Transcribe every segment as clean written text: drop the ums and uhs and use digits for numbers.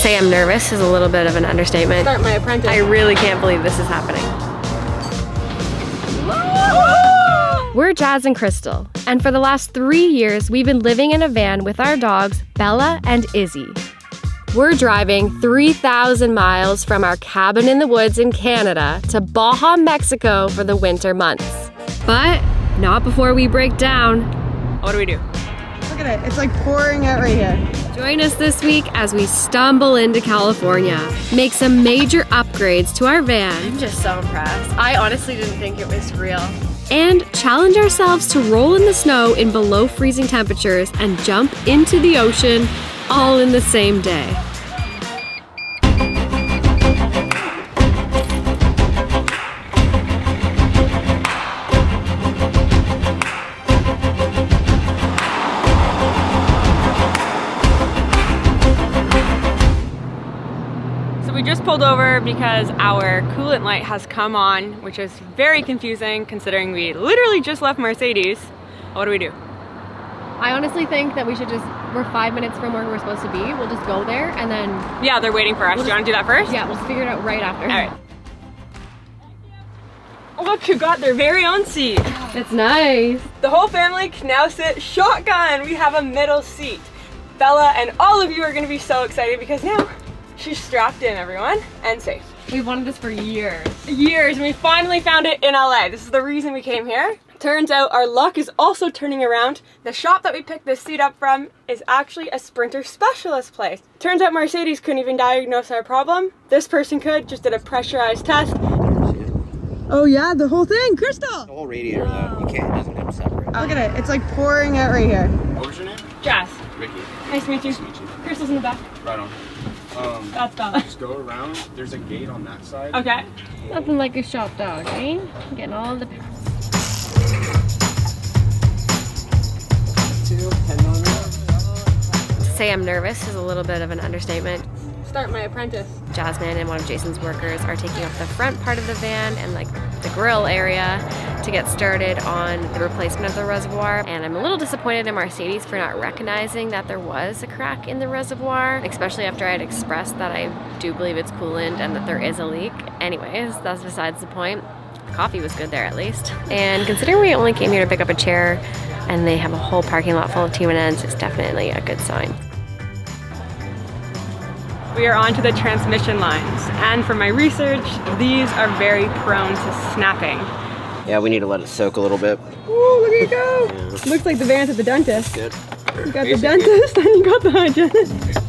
say I'm nervous is a little bit of an understatement. Start my apprentice. I really can't believe this is happening. We're Jazz and Crystal, and for the last 3 years, we've been living in a van with our dogs, Bella and Izzy. We're driving 3,000 miles from our cabin in the woods in Canada to Baja, Mexico for the winter months. But not before we break down. What do we do? Look at it, it's like pouring out right here. Join us this week as we stumble into California, make some major upgrades to our van. I'm just so impressed. I honestly didn't think it was real. And challenge ourselves to roll in the snow in below freezing temperatures and jump into the ocean all in the same day. We just pulled over because our coolant light has come on, which is very confusing considering we literally just left Mercedes. What do we do? I honestly think that we should we're 5 minutes from where we're supposed to be. We'll just go there and then... Yeah, they're waiting for us. Do you want to do that first? Yeah, we'll figure it out right after. All right. Look who got their very own seat. It's nice. The whole family can now sit shotgun. We have a middle seat. Bella and all of you are going to be so excited because now she's strapped in, everyone, and safe. We've wanted this for years. Years, and we finally found it in LA. This is the reason we came here. Turns out our luck is also turning around. The shop that we picked this seat up from is actually a Sprinter specialist place. Turns out Mercedes couldn't even diagnose our problem. This person could, just did a pressurized test. Oh yeah, the whole thing, Crystal! The whole radiator though, you can't, it doesn't come separate. Look at it, it's like pouring out right here. What was your name? Jazz. Ricky. Nice to meet you. Nice to meet you. Crystal's in the back. Right on. That's Bella. Just go around, there's a gate on that side. Okay. Nothing like a shop dog, eh? Getting all the... 10mm. To say I'm nervous is a little bit of an understatement. Start my apprentice. Jasmine and one of Jason's workers are taking up the front part of the van and like the grill area to get started on the replacement of the reservoir. And I'm a little disappointed in Mercedes for not recognizing that there was a crack in the reservoir, especially after I had expressed that I do believe it's coolant and that there is a leak. Anyways, that's besides the point. The coffee was good there at least. And considering we only came here to pick up a chair and they have a whole parking lot full of T1Ns, it's definitely a good sign. We are onto the transmission lines, and from my research, these are very prone to snapping. Yeah, we need to let it soak a little bit. Ooh, look at you go! Yeah. Looks like the van's at the dentist. Good. You got the dentist and you got the hygienist.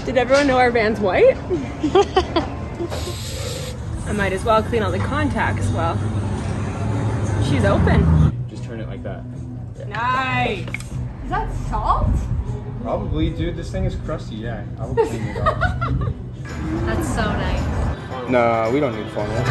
Did everyone know our van's white? I might as well clean all the contacts. Well, she's open. Just turn it like that. Nice. Is that salt? Probably, dude. This thing is crusty. Yeah, I will clean it off. That's so nice. No, we don't need funnels.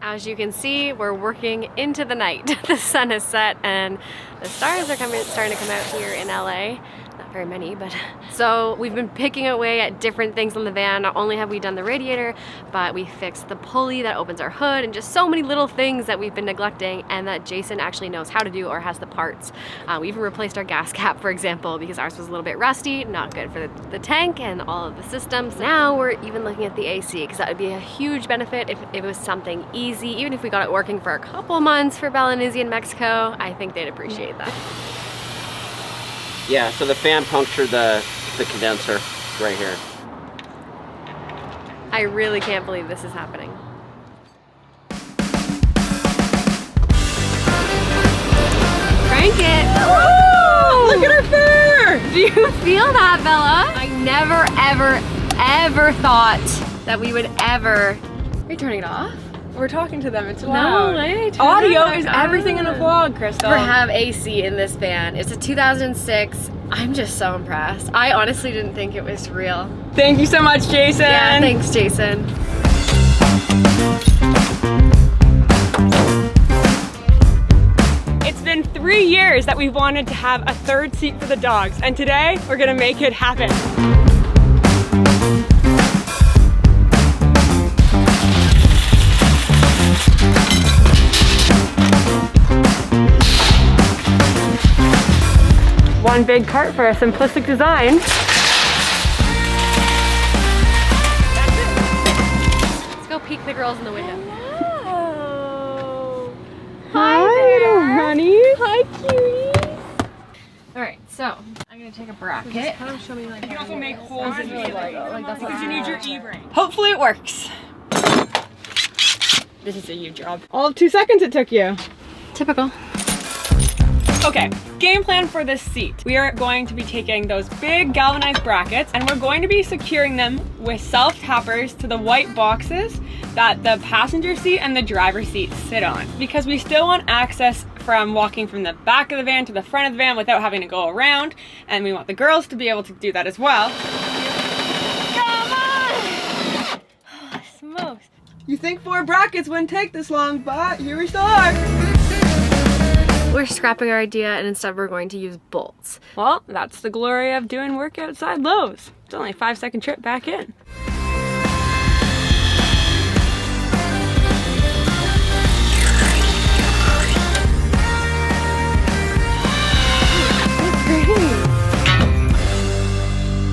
As you can see, we're working into the night. The sun has set and the stars are starting to come out here in LA. Not very many, but... So we've been picking away at different things on the van. Not only have we done the radiator, but we fixed the pulley that opens our hood and just so many little things that we've been neglecting and that Jason actually knows how to do or has the parts. We even replaced our gas cap, for example, because ours was a little bit rusty, not good for the tank and all of the systems. Now we're even looking at the AC because that would be a huge benefit if it was something easy. Even if we got it working for a couple months for Bella and Izzy in Mexico, I think they'd appreciate that. Yeah, so the fan punctured the condenser right here. I really can't believe this is happening. Crank it! Woo! Look at her fur! Do you feel that, Bella? I never, ever thought that we would ever... Are you turning it off? We're talking to them, it's loud. No way. Audio is everything in a vlog, Crystal. We have AC in this van. It's a 2006. I'm just so impressed. I honestly didn't think it was real. Thank you so much, Jason. Yeah, thanks, Jason. that we wanted to have a third seat for the dogs, and today we're gonna make it happen. One big cart for a simplistic design. Let's go peek the girls in the window. Hello. Hi there, honey. Hi, cuties. All right, so I'm gonna take a bracket. Kind of show me like. You can also make holes in Like, it, that's because you need your e e-brake. Hopefully it works. This is a huge job. All of 2 seconds it took you. Typical. Okay, game plan for this seat. We are going to be taking those big galvanized brackets and we're going to be securing them with self-tappers to the white boxes that the passenger seat and the driver's seat sit on. Because we still want access from walking from the back of the van to the front of the van without having to go around, and we want the girls to be able to do that as well. Come on! Oh, smokes. You think 4 brackets wouldn't take this long, but here we still are. We're scrapping our idea and instead we're going to use bolts. Well, that's the glory of doing work outside Lowe's. It's only a 5-second trip back in.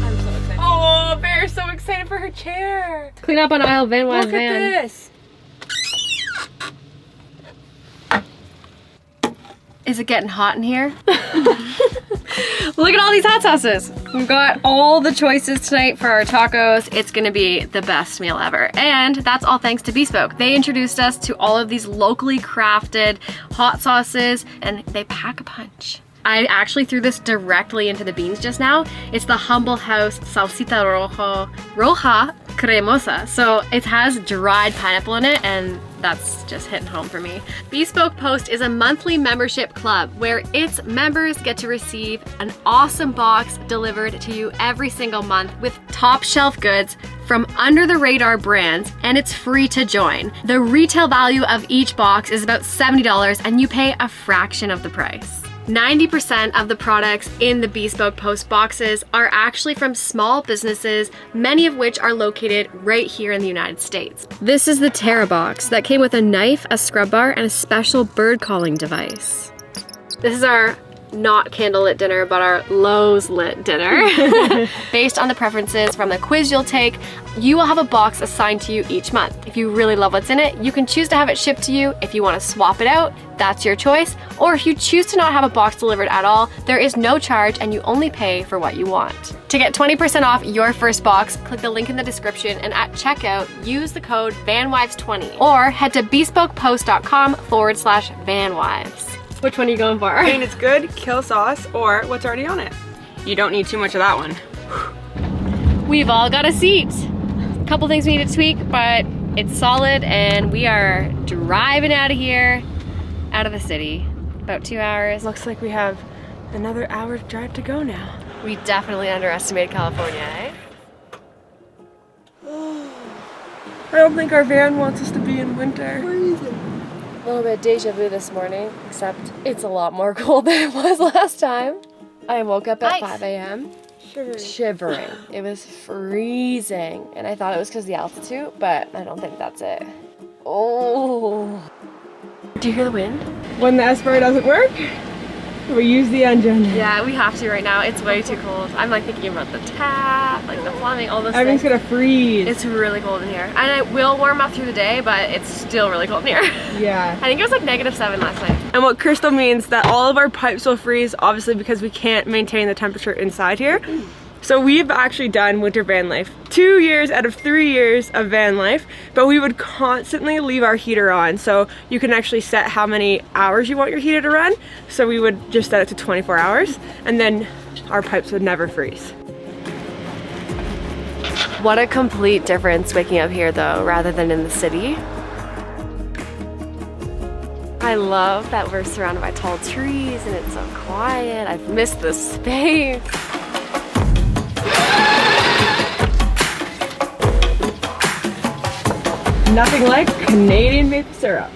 I'm so excited. Oh, Bear's so excited for her chair. Clean up on aisle Vanwives Look van. at this. Is it getting hot in here? Look at all these hot sauces. We've got all the choices tonight for our tacos. It's gonna be the best meal ever. And that's all thanks to Bespoke. They introduced us to all of these locally crafted hot sauces and they pack a punch. I actually threw this directly into the beans just now. It's the Humble House Salsita Roja Cremosa. So it has dried pineapple in it and that's just hitting home for me. Bespoke Post is a monthly membership club where its members get to receive an awesome box delivered to you every single month with top shelf goods from under the radar brands, and it's free to join. The retail value of each box is about $70 and you pay a fraction of the price. 90% of the products in the Bespoke Post boxes are actually from small businesses, many of which are located right here in the United States. This is the Terra box that came with a knife, a scrub bar, and a special bird calling device. This is our not candlelit dinner, but our Lowe's lit dinner. Based on the preferences from the quiz you'll take, you will have a box assigned to you each month. If you really love what's in it, you can choose to have it shipped to you. If you want to swap it out, that's your choice. Or if you choose to not have a box delivered at all, there is no charge and you only pay for what you want. To get 20% off your first box, click the link in the description and at checkout, use the code VANWIVES20 or head to bespokepost.com/vanwives. Which one are you going for? I mean, it's good, kill sauce, or what's already on it. You don't need too much of that one. We've all got a seat. A couple things we need to tweak, but it's solid and we are driving out of here, out of the city. About 2 hours. Looks like we have another hour's drive to go now. We definitely underestimated California, eh? I don't think our van wants us to be in winter. A little bit deja vu this morning, except it's a lot more cold than it was last time. I woke up at 5 a.m. shivering. It was freezing, and I thought it was because of the altitude, but I don't think that's it. Oh. Do you hear the wind? When the Esprit doesn't work, we use the engine. Yeah, we have to right now. It's way too cold. I'm like thinking about the tap, like the plumbing, all this Everything's thing. gonna freeze. It's really cold in here. And it will warm up through the day, but it's still really cold in here. Yeah. I think it was like -7 last night. And what Crystal means that all of our pipes will freeze, obviously because we can't maintain the temperature inside here. So we've actually done winter van life. 2 years out of 3 years of van life, but we would constantly leave our heater on. So you can actually set how many hours you want your heater to run. So we would just set it to 24 hours and then our pipes would never freeze. What a complete difference waking up here though, rather than in the city. I love that we're surrounded by tall trees and it's so quiet. I've missed the space. Nothing like Canadian maple syrup.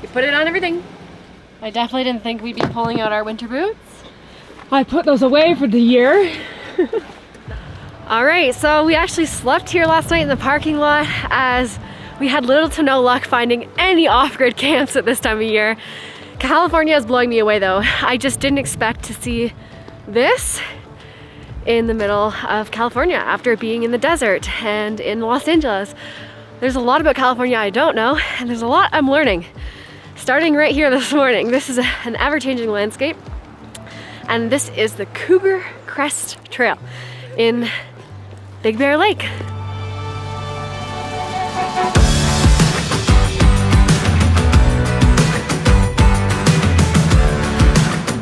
You put it on everything. I definitely didn't think we'd be pulling out our winter boots. I put those away for the year. All right, so we actually slept here last night in the parking lot as we had little to no luck finding any off-grid camps at this time of year. California is blowing me away though. I just didn't expect to see this in the middle of California after being in the desert and in Los Angeles. There's a lot about California I don't know, and there's a lot I'm learning. Starting right here this morning, this is an ever-changing landscape, and this is the Cougar Crest Trail in Big Bear Lake.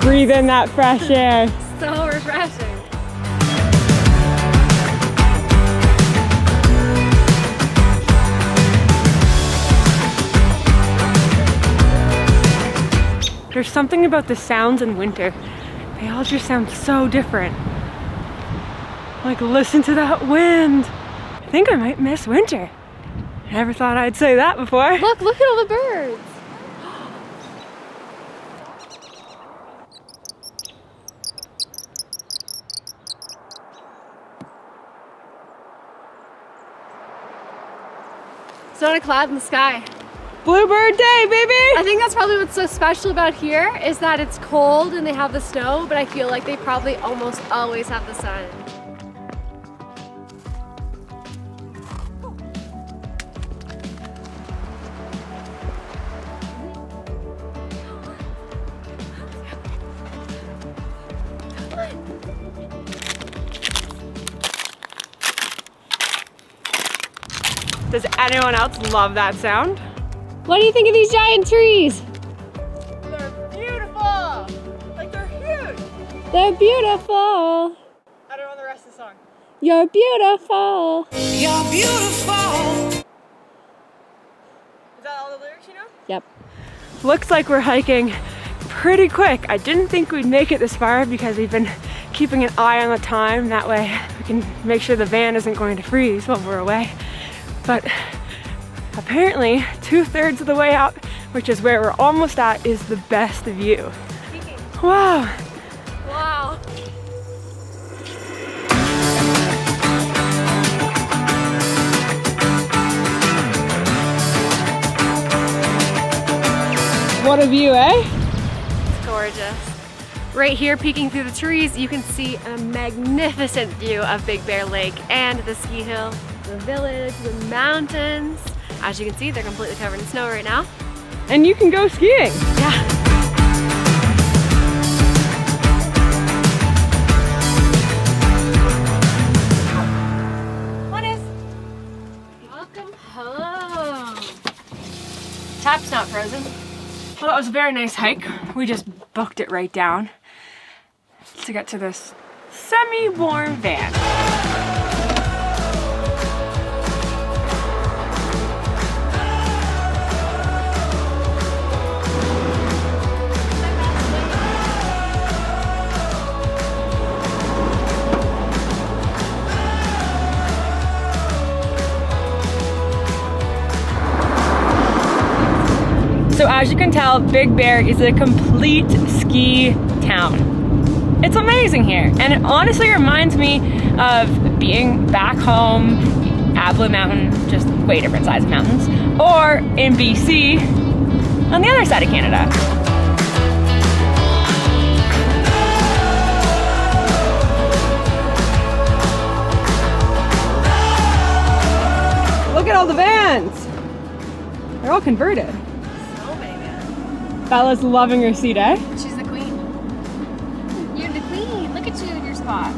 Breathe in that fresh air. So refreshing. There's something about the sounds in winter. They all just sound so different. Like, listen to that wind. I think I might miss winter. Never thought I'd say that before. Look at all the birds. It's not a cloud in the sky. Bluebird day, baby! I think that's probably what's so special about here is that it's cold and they have the snow, but I feel like they probably almost always have the sun. Does anyone else love that sound? What do you think of these giant trees? They're beautiful! Like, they're huge! They're beautiful. I don't know the rest of the song. You're beautiful. You're beautiful. Is that all the lyrics you know? Yep. Looks like we're hiking pretty quick. I didn't think we'd make it this far because we've been keeping an eye on the time. That way we can make sure the van isn't going to freeze while we're away. But apparently 2/3 of the way up, which is where we're almost at, is the best view. Wow. Wow. What a view, eh? It's gorgeous. Right here, peeking through the trees, you can see a magnificent view of Big Bear Lake and the ski hill, the village, the mountains. As you can see, they're completely covered in snow right now. And you can go skiing. Yeah. What is? Welcome home. Tap's not frozen. Well, that was a very nice hike. We just booked it right down to get to this semi-warm van. So as you can tell, Big Bear is a complete ski town. It's amazing here, and it honestly reminds me of being back home at Blue Mountain, just way different size of mountains, or in BC on the other side of Canada. Look at all the vans! They're all converted. Bella's loving her seat, eh? She's the queen. You're the queen. Look at you in your spot.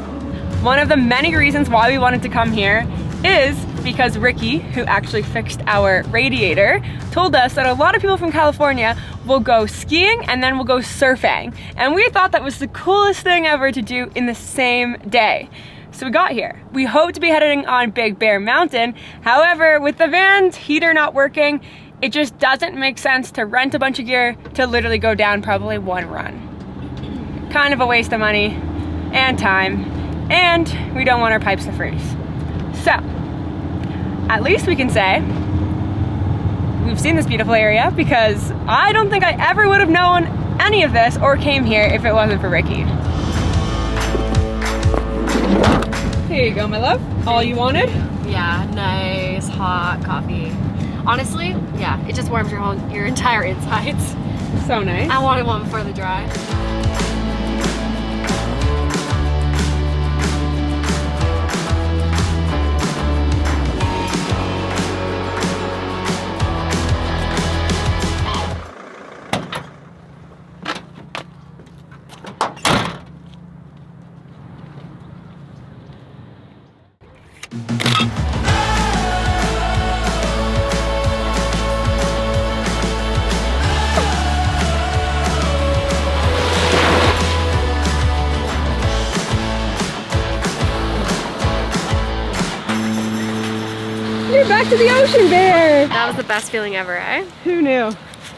One of the many reasons why we wanted to come here is because Ricky, who actually fixed our radiator, told us that a lot of people from California will go skiing and then will go surfing. And we thought that was the coolest thing ever to do in the same day. So we got here. We hope to be heading on Big Bear Mountain. However, with the van's heater not working, it just doesn't make sense to rent a bunch of gear to literally go down probably one run. Kind of a waste of money and time, and we don't want our pipes to freeze. So, at least we can say we've seen this beautiful area, because I don't think I ever would have known any of this or came here if it wasn't for Ricky. Here you go, my love. All you wanted? Yeah, nice hot coffee. Honestly, yeah, it just warms your entire insides. So nice. I wanted one before the drive. You're back to the ocean, Bear. That was the best feeling ever, eh? Who knew?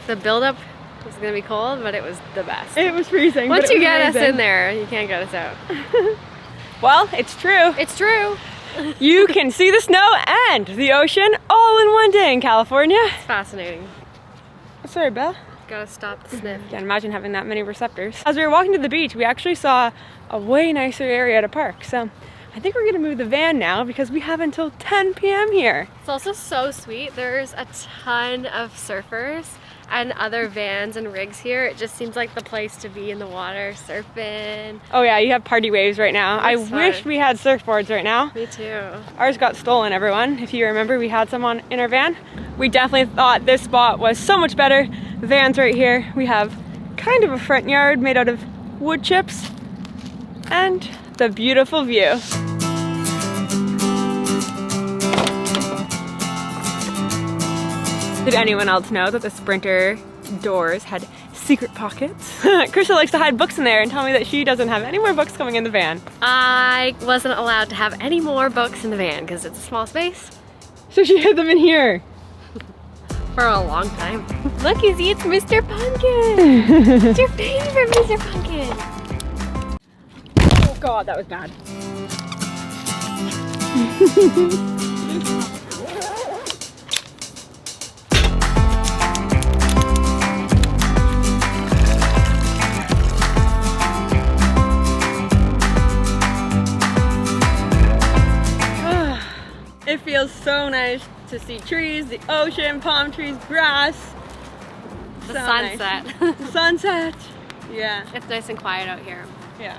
The buildup was gonna be cold, but it was the best. It was freezing. Once but it you was get us amazing. in there, you can't get us out. Well, it's true. It's true. You can see the snow and the ocean all in one day in California. It's fascinating. Sorry, Belle. Gotta stop the sniff. Can't imagine having that many receptors. As we were walking to the beach, we actually saw a way nicer area to park. So I think we're gonna move the van now because we have until 10 p.m. here. It's also so sweet. There's a ton of surfers and other vans and rigs here. It just seems like the place to be in the water, surfing. Oh yeah, you have party waves right now. I Looks wish fun. we had surfboards right now. Me too. Ours got stolen, everyone. If you remember, we had some in our van. We definitely thought this spot was so much better. The van's right here. We have kind of a front yard made out of wood chips and the beautiful view. Did anyone else know that the Sprinter doors had secret pockets? Krista likes to hide books in there and tell me that she doesn't have any more books coming in the van. I wasn't allowed to have any more books in the van because it's a small space So she hid them in here. for a long time. Look, Izzy, it's Mr. Pumpkin. It's your favorite Mr. Pumpkin. Oh God, that was bad. It feels so nice to see trees, the ocean, palm trees, grass. The So nice. sunset. The sunset. Yeah, It's nice and quiet out here. yeah.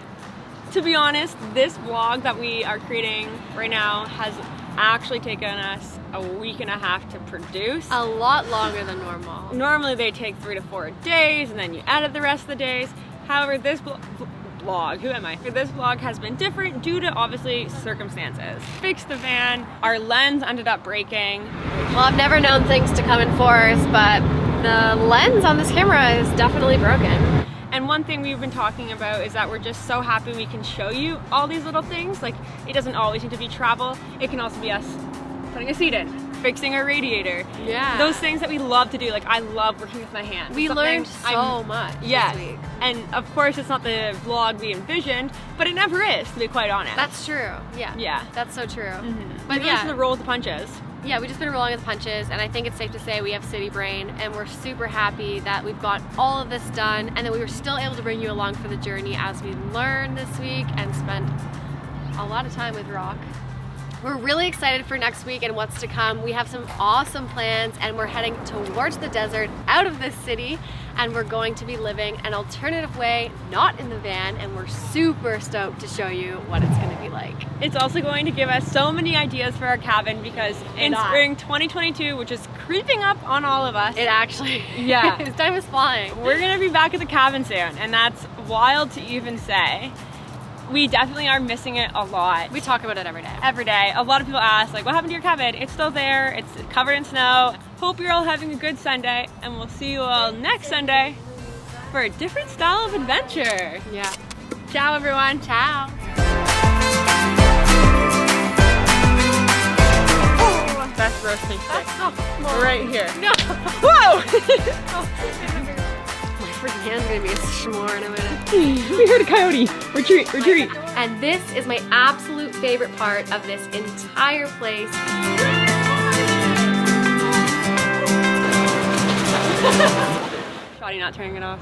To be honest, this vlog that we are creating right now has actually taken us a week and a half to produce. A lot longer than normal. Normally they take 3 to 4 days and then you edit the rest of the days. However, this vlog, who am I? This vlog has been different due to obviously circumstances. Fixed the van, our lens ended up breaking. Well, I've never known things to come in force, but the lens on this camera is definitely broken. And one thing we've been talking about is that we're just so happy we can show you all these little things. Like, it doesn't always need to be travel. It can also be us putting a seat in, fixing our radiator. Yeah. Those things that we love to do. Like, I love working with my hands. We Something learned so much Yes. this week. And of course it's not the vlog we envisioned, but it never is, to be quite honest. That's true. Yeah. Yeah. That's so true. But But yeah, the yeah, roll with the punches. yeah, we just been rolling with the punches, and I think it's safe to say we have city brain, and we're super happy that we've got all of this done, and that we were still able to bring you along for the journey as we learned this week and spent a lot of time with Rock. We're really excited for next week and what's to come. We have some awesome plans, and we're heading towards the desert, out of this city, and we're going to be living an alternative way, not in the van, and we're super stoked to show you what it's gonna be like. It's also going to give us so many ideas for our cabin because in It is. spring 2022, which is creeping up on all of us, It actually, Yeah. this time is flying. we're gonna be back at the cabin soon, and that's wild to even say. We definitely are missing it a lot. We talk about it every day. Every day. A lot of people ask, like, what happened to your cabin? It's still there. It's covered in snow. Hope you're all having a good Sunday, and we'll see you all next Sunday for a different style of adventure. Yeah. Ciao, everyone. Ciao. Best roasting stick. Oh, Right here. no. Whoa! My freaking hand's gonna be a s'more in a minute. We heard a coyote. Retreat, retreat. And this is my absolute favorite part of this entire place. Shoddy not turning it off.